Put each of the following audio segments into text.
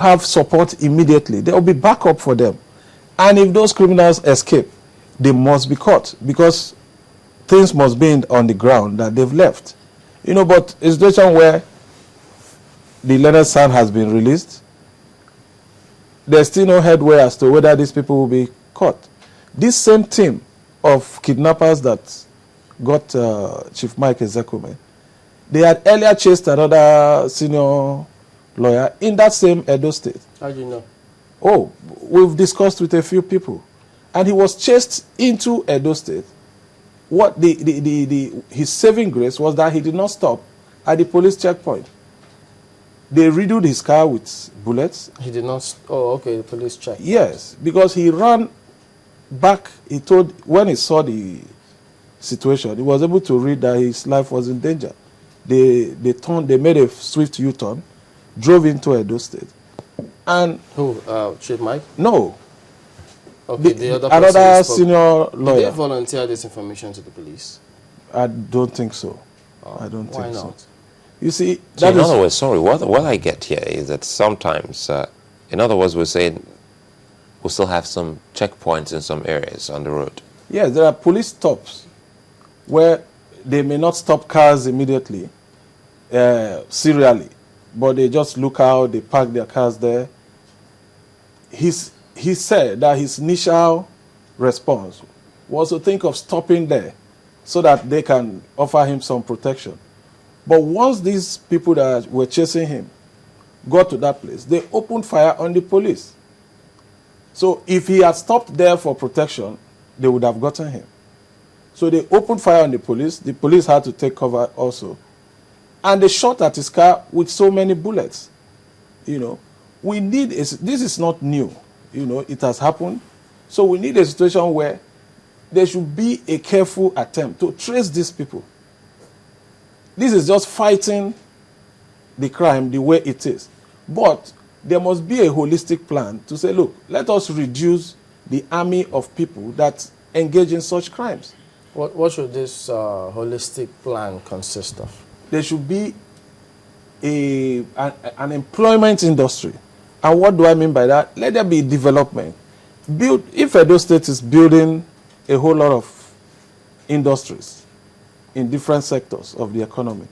have support immediately. There will be backup for them. And if those criminals escape, they must be caught because things must be on the ground that they've left. You know, but a situation where the Leonard Sand has been released, there's still no headway as to whether these people will be caught. This same team of kidnappers that got Chief Mike Ezekume, they had earlier chased another senior lawyer in that same Edo State. How do you know? Oh, we've discussed with a few people. And he was chased into Edo State. What his saving grace was that he did not stop at the police checkpoint. They riddled his car with bullets. He did not. Oh, okay. The police checked. Yes, because he ran back. He told when he saw the situation, he was able to read that his life was in danger. They made a swift U-turn, drove into Edo State, and who? Chief Mike? No. Okay, the other another senior lawyer. Did they volunteer this information to the police? I don't think so. I don't think why not? so. You see, so in other words, sorry, what I get here is that sometimes, in other words, we're saying we still have some checkpoints in some areas on the road. Yes, there are police stops where they may not stop cars immediately, serially, but they just look out, they park their cars there. He said that his initial response was to think of stopping there so that they can offer him some protection. But once these people that were chasing him got to that place, they opened fire on the police. So if he had stopped there for protection, they would have gotten him. So they opened fire on the police had to take cover also. And they shot at his car with so many bullets. You know, this is not new. You know, it has happened. So we need a situation where there should be a careful attempt to trace these people. This is just fighting the crime the way it is. But there must be a holistic plan to say, look, let us reduce the army of people that engage in such crimes. What should this holistic plan consist of? There should be an employment industry. And what do I mean by that? Let there be development. If Edo State is building a whole lot of industries in different sectors of the economy,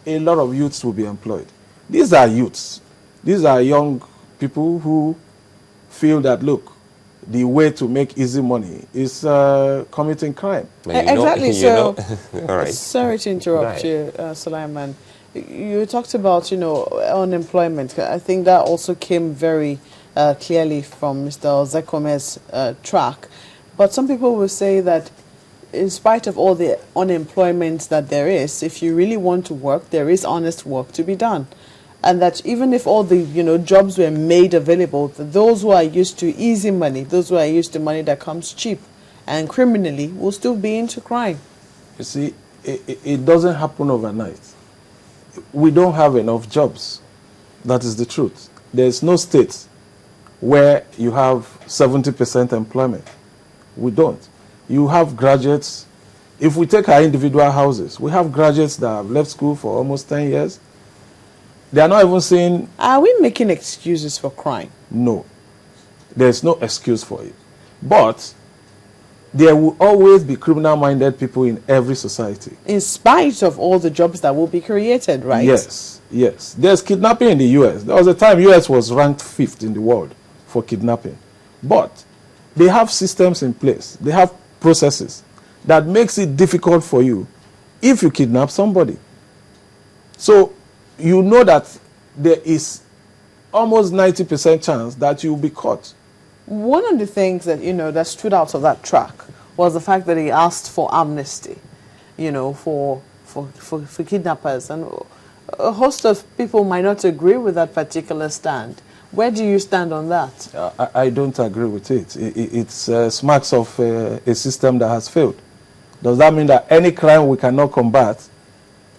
a lot of youths will be employed. These are youths. These are young people who feel that, look, the way to make easy money is committing crime. Exactly. So, all right. Sorry to interrupt you, Sulaiman. You talked about, unemployment. I think that also came very clearly from Mr. Zekume's track. But some people will say that in spite of all the unemployment that there is, if you really want to work, there is honest work to be done. And that even if all the, jobs were made available, those who are used to easy money, those who are used to money that comes cheap and criminally, will still be into crime. You see, it doesn't happen overnight. We don't have enough jobs. That is the truth. There's no state where you have 70% employment. We don't. You have graduates. If we take our individual houses, we have graduates that have left school for almost 10 years. They are not even saying... Are we making excuses for crime? No. There's no excuse for it. But there will always be criminal-minded people in every society. In spite of all the jobs that will be created, right? Yes, yes. There's kidnapping in the U.S. There was a time U.S. was ranked 5th in the world for kidnapping. But they have systems in place. They have processes that makes it difficult for you if you kidnap somebody. So you know that there is almost 90% chance that you'll be caught. One of the things that, that stood out of that track was the fact that he asked for amnesty, for kidnappers. And a host of people might not agree with that particular stand. Where do you stand on that? I don't agree with it. It's smacks of a system that has failed. Does that mean that any crime we cannot combat,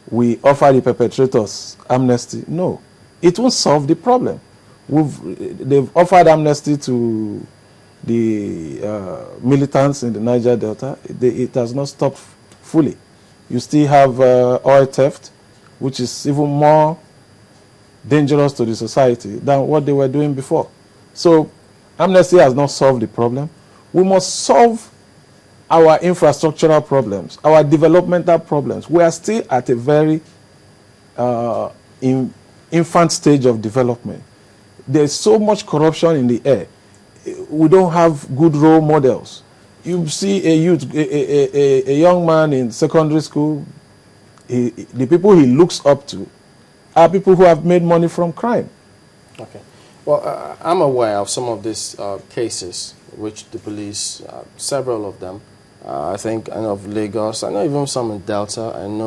we offer the perpetrators amnesty? No. It won't solve the problem. They've offered amnesty to the militants in the Niger Delta. It has not stopped fully. You still have oil theft, which is even more dangerous to the society than what they were doing before. So amnesty has not solved the problem. We must solve our infrastructural problems, our developmental problems. We are still at a very infant stage of development. There's so much corruption in the air. We don't have good role models. You see a youth, a young man in secondary school, the people he looks up to are people who have made money from crime. Okay. Well, I'm aware of some of these cases which the police, several of them, I think I know of Lagos, I know even some in Delta, I'm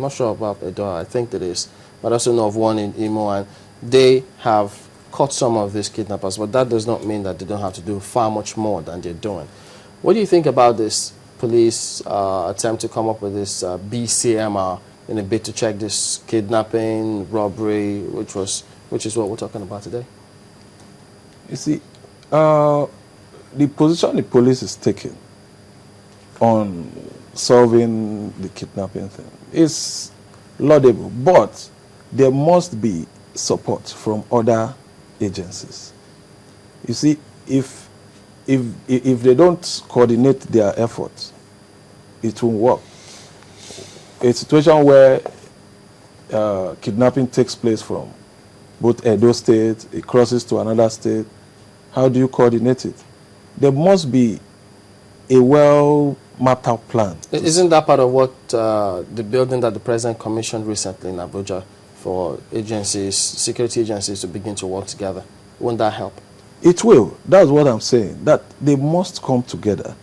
not sure about Edo, I think it is, but I also know of one in Imo, and they have caught some of these kidnappers, but that does not mean that they don't have to do far much more than they're doing. What do you think about this police attempt to come up with this BCMR in a bid to check this kidnapping, robbery, which is what we're talking about today? You see, the position the police is taking on solving the kidnapping thing is laudable, but there must be support from other agencies. You see, if they don't coordinate their efforts, it won't work. A situation where kidnapping takes place from both Edo State, it crosses to another state, how do you coordinate it? There must be a well-mapped out plan. Isn't that part of what the building that the President commissioned recently in Abuja for agencies, security agencies to begin to work together? Won't that help? It will. That's what I'm saying, that they must come together.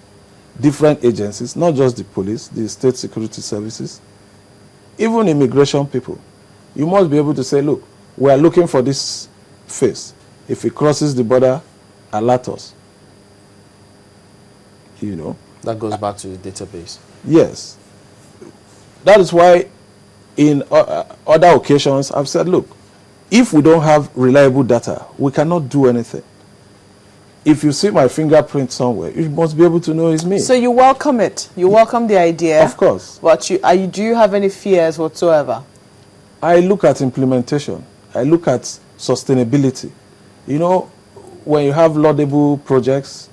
Different agencies, not just the police, the state security services, even immigration people. You must be able to say, look, we are looking for this face. If it crosses the border, alert us. You know. That goes back to the database. Yes. That is why in other occasions I've said, look, if we don't have reliable data, we cannot do anything. If you see my fingerprint somewhere, you must be able to know it's me. So you welcome it? You welcome the idea? Of course. But do you have any fears whatsoever? I look at implementation. I look at sustainability. You know, when you have laudable projects,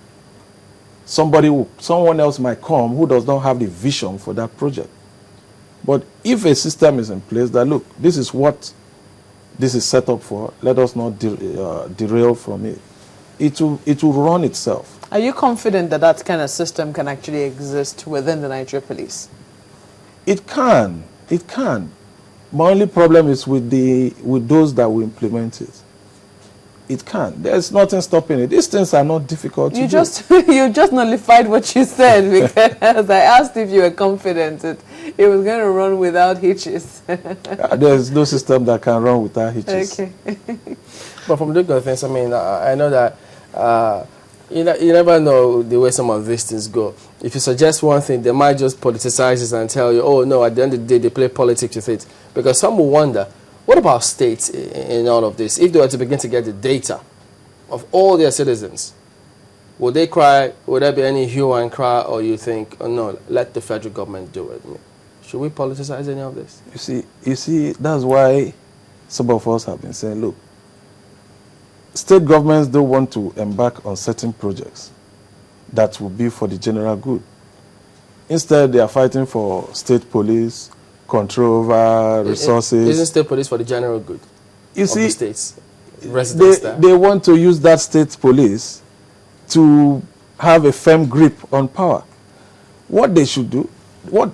someone else might come who does not have the vision for that project. But if a system is in place that, look, this is what this is set up for, let us not derail from it, it will run itself. Are you confident that that kind of system can actually exist within the Nigeria police? It can. It can. My only problem is with those that will implement it. It can. There's nothing stopping it. These things are not difficult to do. You just nullified what you said, because I asked if you were confident it was going to run without hitches. There's no system that can run without hitches. Okay. But from the good things, I mean, I know that you never know the way some of these things go. If you suggest one thing, they might just politicize it and tell you, oh no, at the end of the day, they play politics with it. Because some will wonder, what about states in all of this? If they were to begin to get the data of all their citizens, would they cry? Would there be any hue and cry? Or you think, oh no, let the federal government do it? I mean, should we politicize any of this? You see, that's why some of us have been saying, look, state governments don't want to embark on certain projects that will be for the general good. Instead, they are fighting for state police, control over resources. Isn't state police for the general good? You see, the states, residents they want to use that state police to have a firm grip on power. What they should do,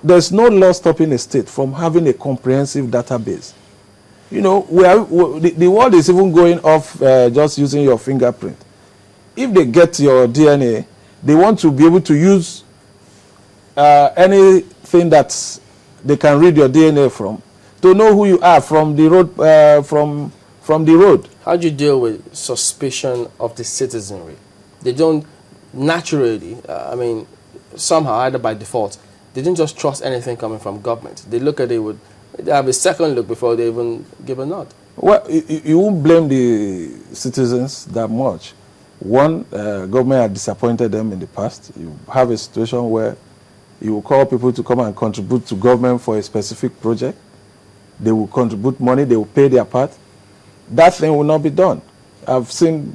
there's no law stopping a state from having a comprehensive database. You know, the world is even going off just using your fingerprint. If they get your DNA, they want to be able to use anything that they can read your DNA from to know who you are from the road. From the road. How do you deal with suspicion of the citizenry? They don't naturally, I mean, somehow, either by default, they didn't just trust anything coming from government. They look at it they have a second look before they even give a nod. Well, you won't blame the citizens that much. One, government had disappointed them in the past. You have a situation where you will call people to come and contribute to government for a specific project. They will contribute money, they will pay their part. that thing will not be done. I've seen